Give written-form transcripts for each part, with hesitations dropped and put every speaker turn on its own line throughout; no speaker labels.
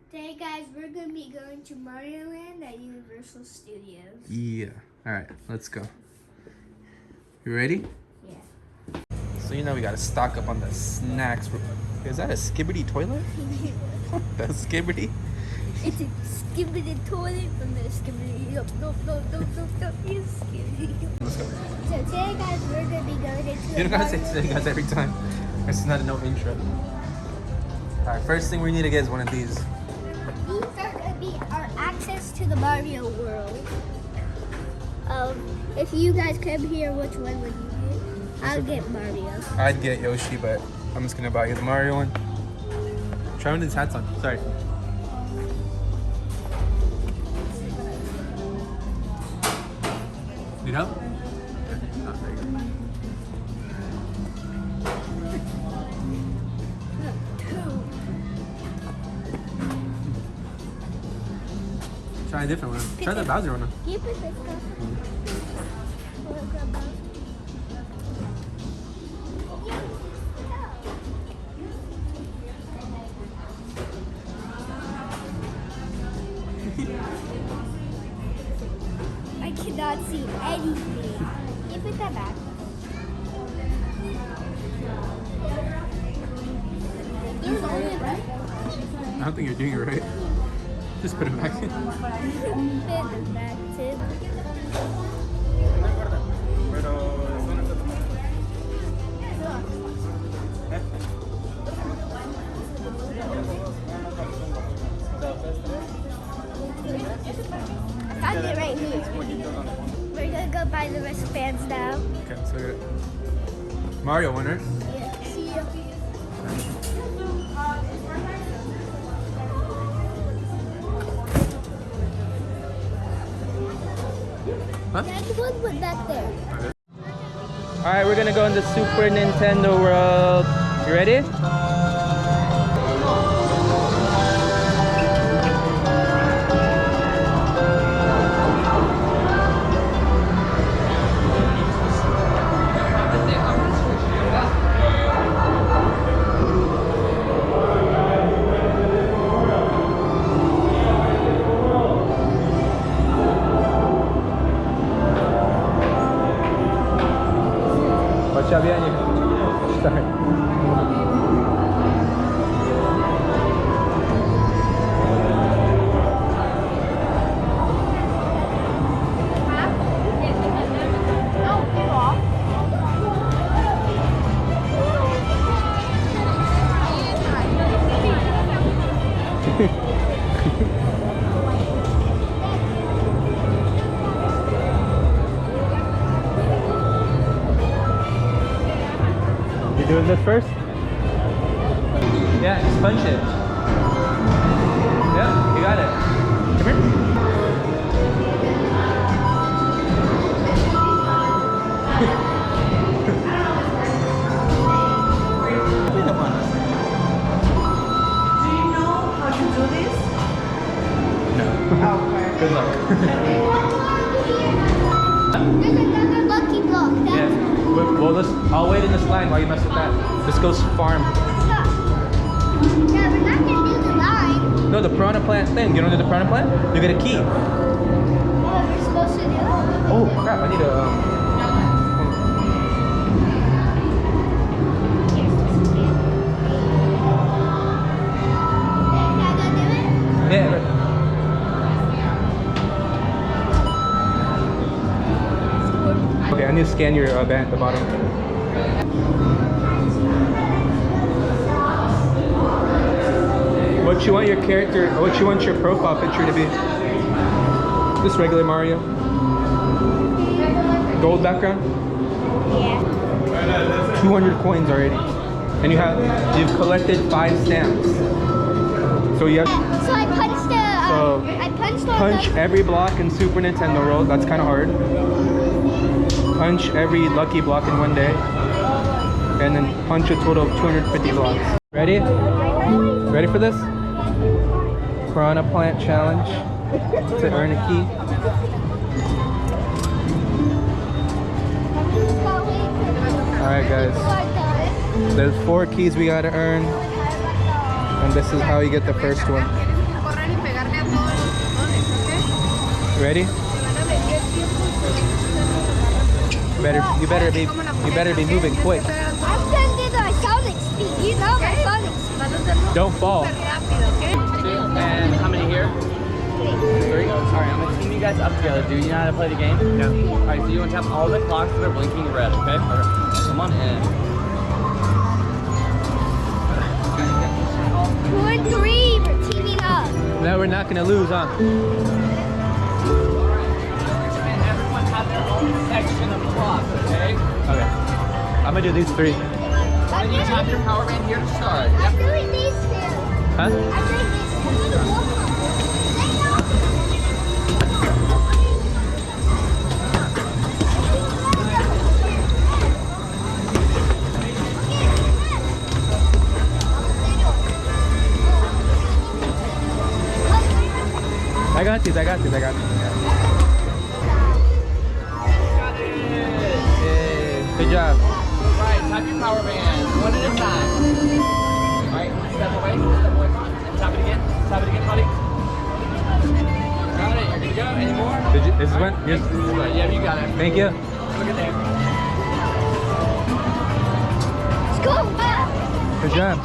Today, guys, we're going to be going to Mario Land at Universal Studios.
Yeah. Alright, let's go. You ready?
Yeah.
So you know we gotta stock up on the snacks. Is that a skibbity toilet? That's skibbity?
It's a skibbity toilet from the skibbity. No, it's skibbity.
Let's go.
So today, guys, we're going to be going into
You don't gotta say today, guys, every time. This is not a no intro. Alright, first thing we need to get is one of these.
These are going to be our access to the Mario world. If you guys come here, which one would you get? I'll get Mario.
I'd get Yoshi, but I'm just gonna buy you the Mario one. Try one of these hats on. Sorry. Need help? Oh, there you go. Try a different one. Try the Bowser one.
You put this stuff. I cannot see anything. You put that back. There's only a back.
I don't think you're doing it right. Just put it back in.
Put it back too. I got it right here. We're gonna go buy the wristbands now.
Okay, so good. Mario winner.
Yeah. See you.
Huh?
That one was back there.
Alright, we're gonna go in the Super Nintendo world. You ready? Watch out behind you. Sorry. Doing this first? Yeah, just punch it. Yeah, you got it. Come here.
Do you know how to do this?
No.
Okay.
Good luck.
There's another lucky block.
Yeah. Well, I'll wait in this line while you mess with that. This goes farm.
Yeah, we're not gonna do the line.
No, the piranha plant thing. You don't do the piranha plant? You get a key.
What we're supposed to do?
Oh crap! I need a. Yeah. Okay, I need to scan your band at the bottom. What you want your character, what you want your profile picture to be? This regular Mario? Gold background?
Yeah.
200 coins already. And you've collected 5 stamps. So you have
So I punched the. I punched all
punch
the.
every block in Super Nintendo World. That's kind of hard. Punch every lucky block in one day. And then punch a total of 250 blocks. Ready? Ready for this? Piranha Plant Challenge to earn a key. Alright guys, there's 4 keys we gotta earn, and this is how you get the first one. Ready? You better be moving quick.
I'm gonna do my sonic speed. You know my sonic speed.
Don't fall.
And how many here? 3. Alright, I'm gonna team you guys up together. Do you know how to play the game?
Yeah.
Alright, so you want to tap all the clocks that are blinking red, okay? Come on in.
2 and 3, we're teaming up.
Now we're not gonna lose, huh?
And everyone have their own section of clocks, okay?
Okay. I'm gonna do these 3.
And you tap your power band here to start.
I'm doing these two.
Huh?
I'm doing these two.
I got these.
Got it.
Yay. Good job.
Right, tap your power band. One at a time. Alright, step away. And tap it again. Tap it again, buddy. Got it. You're good to go. Any more?
This is one? Yes.
Yeah, you got it.
Thank you.
Look at there.
Let's go.
Good job.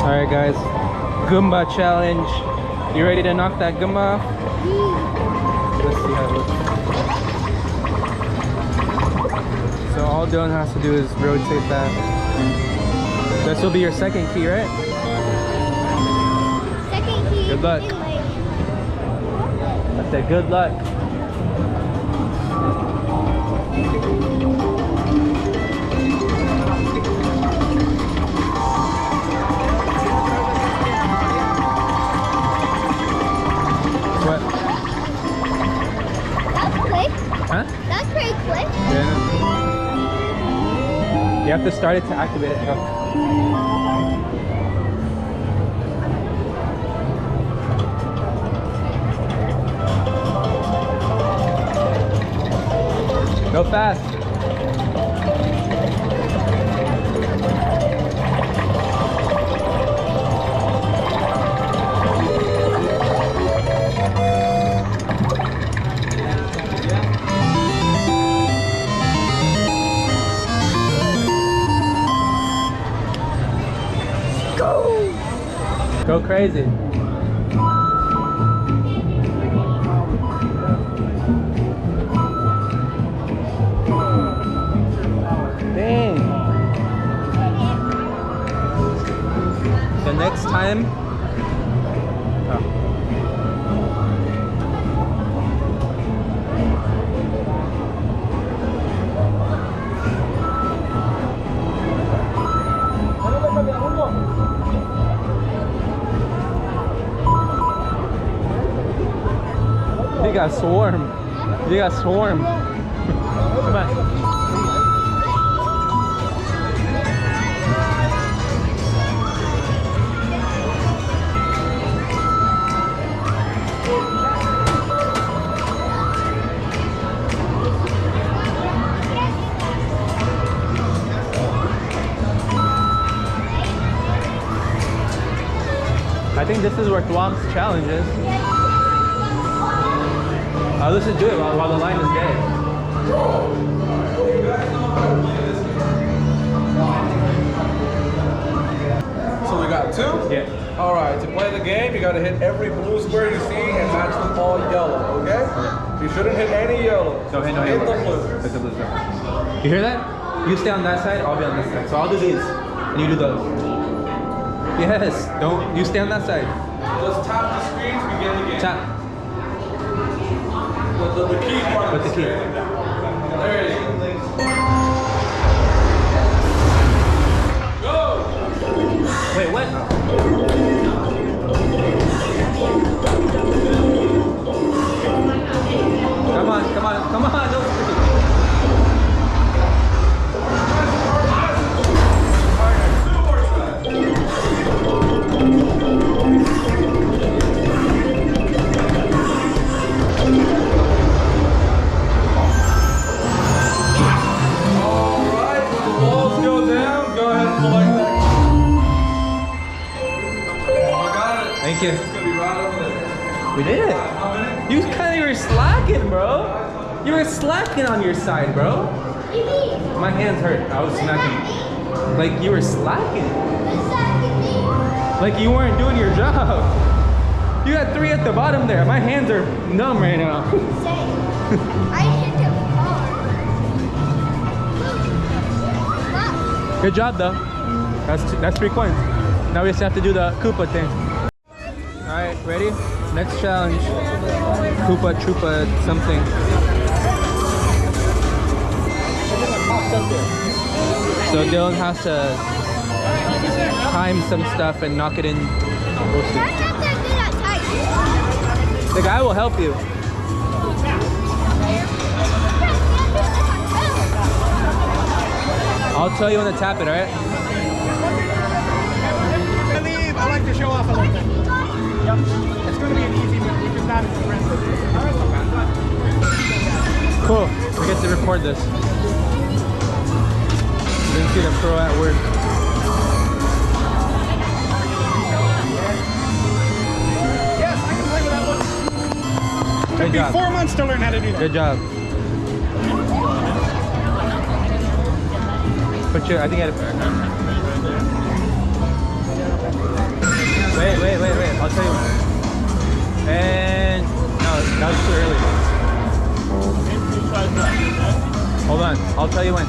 Alright guys, Goomba challenge. You ready to knock that Goomba off? Let's see how it looks. So all Dylan has to do is rotate that. This will be your second key, right?
Second key.
Good luck. I said good luck. What?
That's quick.
Huh?
That's pretty quick.
Yeah. You have to start it to activate it. Go. Go fast. Go crazy. Dang. The next time. Oh. You got swarm. You got swarm. Come on. I think this is where THWOMP's challenge is. Let's just do it while the line is dead.
So we got 2?
Yeah.
Alright, to play the game, you gotta hit every blue square you see and match them all yellow, okay? You shouldn't hit any yellow.
No, hit no
hit the
yellow.
blue.
Hit the blue. You hear that? You stay on that side, I'll be on this side. So I'll do these, and you do those. Yes, don't, you stay on that side.
Just tap the screen to begin the game.
Tap.
The key part.
With the key.
There you go. Go!
Wait, what? Come on, come on, come on, don't speak. Thank you.
It's gonna be right over there.
We did it. You kind of were slacking, bro. You were slacking on your side, bro. My hands hurt. I was snacking. Like you were slacking. Like you weren't doing your job. You got 3 at the bottom there. My hands are numb right now.
I hit him hard.
Good job though. That's 3 coins. Now we just have to do the Koopa thing. Alright, ready? Next challenge. Koopa Troopa something. So Dylan has to time some stuff and knock it in. We'll see.
I'm not that good at typing.
The guy will help you. I'll tell you when to tap it, alright?
I like to show off a little bit. Yep. It's going to be an easy move, which is not as impressive.
Cool. We get to record this. You didn't see the pro at work.
Yes, I can play with that one.
Good
Took me
job.
4 months to learn how to do that.
Good job. Put your, I think I had to... Wait. I'll tell you when. And... No, that was too early. Hold on. I'll tell you when.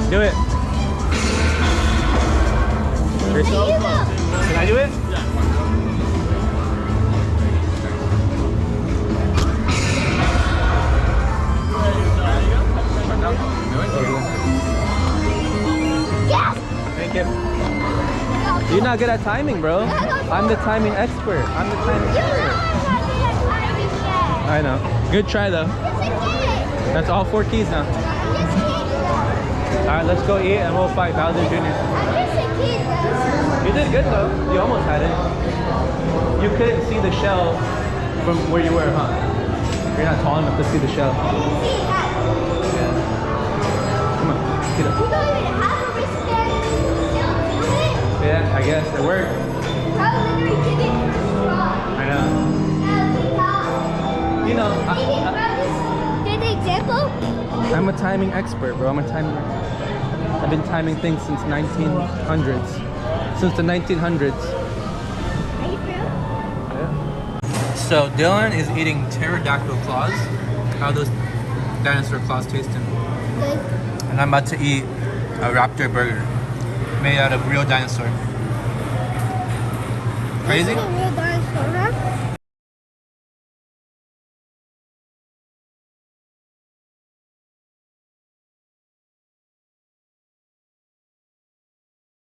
Do it. Can I do it?
Yes!
Thank you. You're not good at timing, bro. I'm the timing expert. I'm the timing expert. I know. Good try, though. That's all 4 keys now. Alright, let's go eat and we'll fight Bowser Jr. You did good, though. You almost had it. You couldn't see the shell from where you were, huh? You're not tall enough to see the shell. Yeah. Come on, get up. Yeah, I guess it worked. I know. You know,
Good example?
I'm a timing expert, bro. I'm a timing expert. I've been timing things since 1900s. Since the 1900s.
Are you for real?
Yeah. So Dylan is eating pterodactyl claws. How are those dinosaur claws tasting?
Good.
And I'm about to eat a raptor burger made out of real dinosaur. Crazy?
This is a real